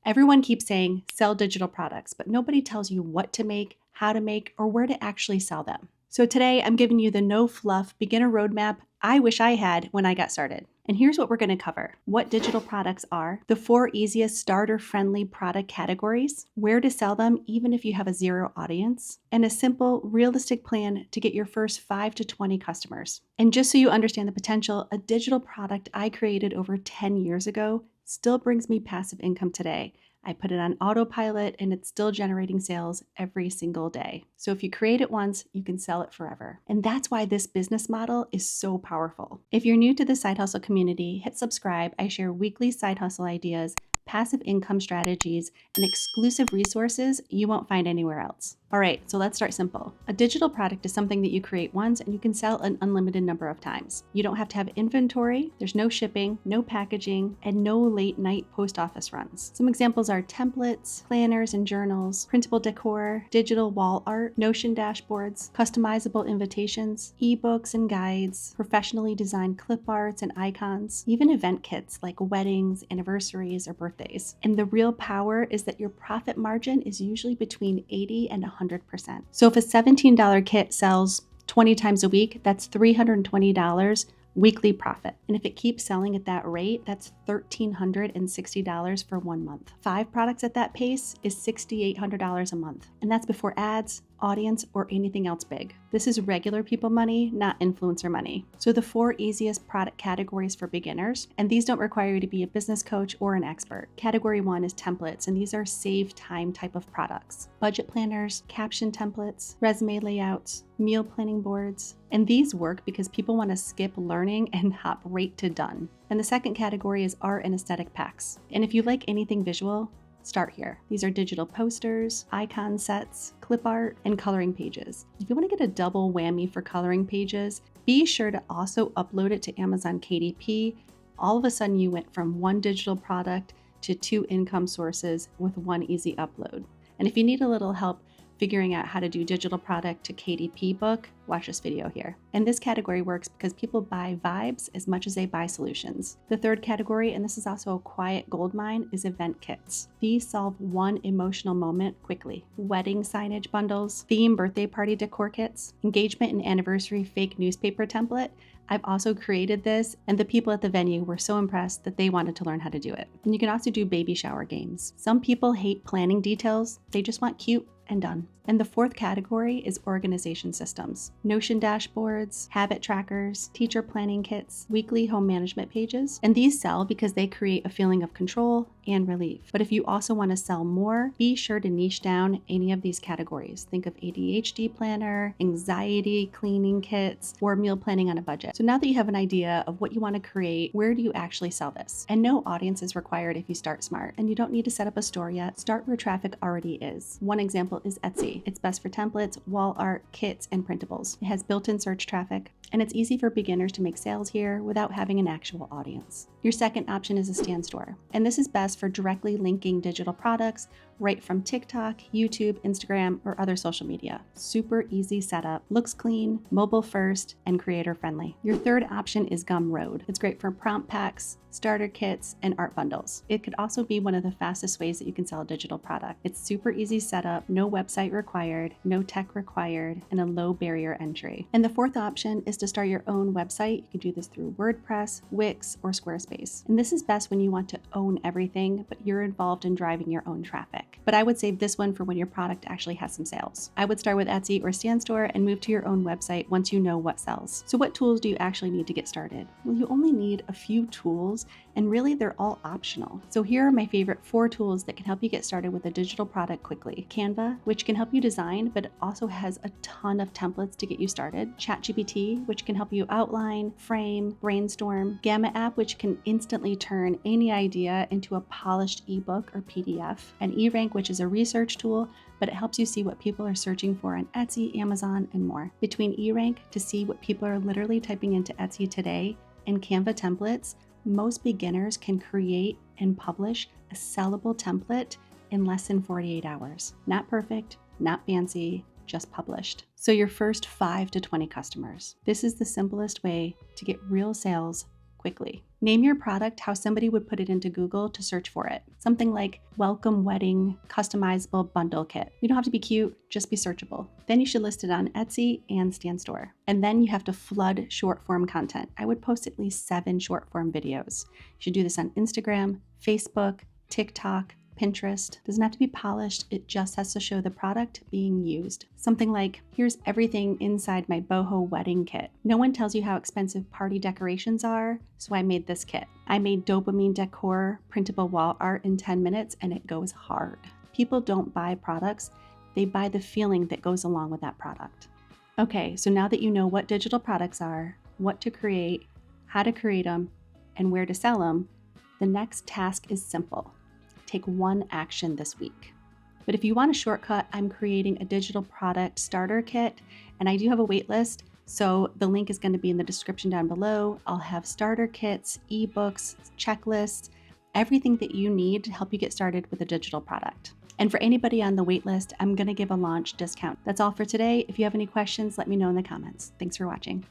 Everyone keeps saying sell digital products, but nobody tells you what to make, how to make, or where to actually sell them. So today I'm giving you the no fluff beginner roadmap I wish I had when I got started. And here's what we're going to cover: what digital products are, the 4 easiest starter-friendly product categories, where to sell them even if you have a zero audience, and a simple, realistic plan to get your first 5 to 20 customers. And just so you understand the potential, a digital product I created over 10 years ago still brings me passive income today. I put it on autopilot and it's still generating sales every single day. So if you create it once, you can sell it forever. And that's why this business model is so powerful. If you're new to the side hustle community, hit subscribe. I share weekly side hustle ideas, passive income strategies, and exclusive resources you won't find anywhere else. All right, so let's start simple. A digital product is something that you create once and you can sell an unlimited number of times. You don't have to have inventory, there's no shipping, no packaging, and no late night post office runs. Some examples are templates, planners and journals, printable decor, digital wall art, Notion dashboards, customizable invitations, ebooks and guides, professionally designed clip arts and icons, even event kits like weddings, anniversaries, or birthdays. And the real power is that your profit margin is usually between 80 and 100%. So if a $17 kit sells 20 times a week, that's $320 weekly profit. And if it keeps selling at that rate, that's $1,360 for 1 month. 5 products at that pace is $6,800 a month. And that's before ads, audience, or anything else big. This is regular people money, not influencer money. So the 4 easiest product categories for beginners, and these don't require you to be a business coach or an expert. Category 1 is templates, and these are save time type of products. Budget planners, caption templates, resume layouts, meal planning boards. And these work because people want to skip learning and hop right to done. And the second category is art and aesthetic packs. And if you like anything visual, start here. These are digital posters, icon sets, clip art, and coloring pages. If you want to get a double whammy for coloring pages, be sure to also upload it to Amazon KDP. All of a sudden you went from 1 digital product to 2 income sources with 1 easy upload. And if you need a little help figuring out how to do digital product to KDP book, watch this video here. And this category works because people buy vibes as much as they buy solutions. The third category, and this is also a quiet gold mine, is event kits. These solve one emotional moment quickly. Wedding signage bundles, theme birthday party decor kits, engagement and anniversary fake newspaper template. I've also created this, and the people at the venue were so impressed that they wanted to learn how to do it. And you can also do baby shower games. Some people hate planning details, they just want cute and done. And the fourth category is organization systems. Notion dashboards, habit trackers, teacher planning kits, weekly home management pages. And these sell because they create a feeling of control and relief. But if you also want to sell more, be sure to niche down any of these categories. Think of ADHD planner, anxiety cleaning kits, or meal planning on a budget. So now that you have an idea of what you want to create, where do you actually sell this? And no audience is required if you start smart. And you don't need to set up a store yet. Start where traffic already is. One example is Etsy. It's best for templates, wall art, kits, and printables. It has built-in search traffic, and it's easy for beginners to make sales here without having an actual audience. Your second option is a stand store, and this is best for directly linking digital products right from TikTok, YouTube, Instagram, or other social media. Super easy setup, looks clean, mobile first, and creator friendly. Your third option is Gumroad. It's great for prompt packs, starter kits, and art bundles. It could also be one of the fastest ways that you can sell a digital product. It's super easy setup, no website required, no tech required, and a low barrier entry. And the fourth option is to start your own website. You can do this through WordPress, Wix, or Squarespace. And this is best when you want to own everything, but you're involved in driving your own traffic. But I would save this one for when your product actually has some sales. I would start with Etsy or Stand Store and move to your own website once you know what sells. So what tools do you actually need to get started? Well, you only need a few tools, and really they're all optional. So here are my favorite 4 tools that can help you get started with a digital product quickly. Canva, which can help you design, but it also has a ton of templates to get you started. ChatGPT, which can help you outline, frame, brainstorm. Gamma app, which can instantly turn any idea into a polished ebook or PDF. And eRank, which is a research tool, but it helps you see what people are searching for on Etsy, Amazon, and more. Between eRank to see what people are literally typing into Etsy today and Canva templates, most beginners can create and publish a sellable template in less than 48 hours. Not perfect, not fancy, just published. So your first 5 to 20 customers. This is the simplest way to get real sales quickly. Name your product how somebody would put it into Google to search for it. Something like Welcome Wedding Customizable Bundle Kit. You don't have to be cute, just be searchable. Then you should list it on Etsy and Stan Store. And then you have to flood short form content. I would post at least 7 short form videos. You should do this on Instagram, Facebook, TikTok, Pinterest. Doesn't have to be polished, it just has to show the product being used. Something like, here's everything inside my boho wedding kit. No one tells you how expensive party decorations are, so I made this kit. I made dopamine decor printable wall art in 10 minutes and it goes hard. People don't buy products, they buy the feeling that goes along with that product. Okay, so now that you know what digital products are, what to create, how to create them, and where to sell them, the next task is simple. Take one action this week. But if you want a shortcut, I'm creating a digital product starter kit, and I do have a wait list, so the link is going to be in the description down below. I'll have starter kits, ebooks, checklists, everything that you need to help you get started with a digital product. And for anybody on the wait list, I'm going to give a launch discount. That's all for today. If you have any questions, let me know in the comments. Thanks for watching.